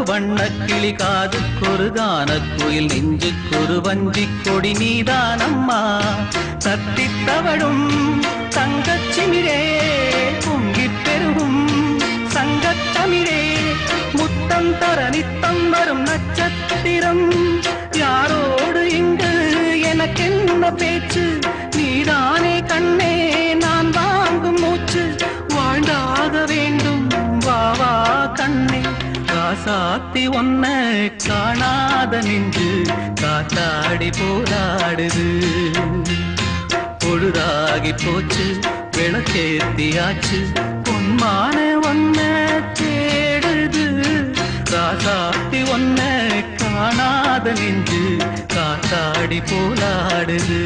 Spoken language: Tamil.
வண்ணக்கிளி காதுக்கொரு கானக்குயில் நெஞ்சுக்கொரு வஞ்சிக் கொடி நீதானம்மா தத்தித்தவழும் தங்கச்சிமிழே பொங்கிப் பெருகும் சங்கத்தமிழே முத்தம் தர நித்தம் வரும் நட்சத்திரம் யாரோடு இங்கு எனக்கென்ன பேச்சு நீதானே கண்ணே நான் வாங்கும் மூச்சு வாழ்ந்தாக வேண்டும் வா வா கண்ணே காசாத்தி ஒன்ன காணாத நின்று காத்தாடி போராடுது பொழுதாகி போச்சு விளக்கேத்தியாச்சு பொன்மான ஒன்ன தேடுது காசாத்தி ஒன்ன காணாத நின்று காத்தாடி போராடுது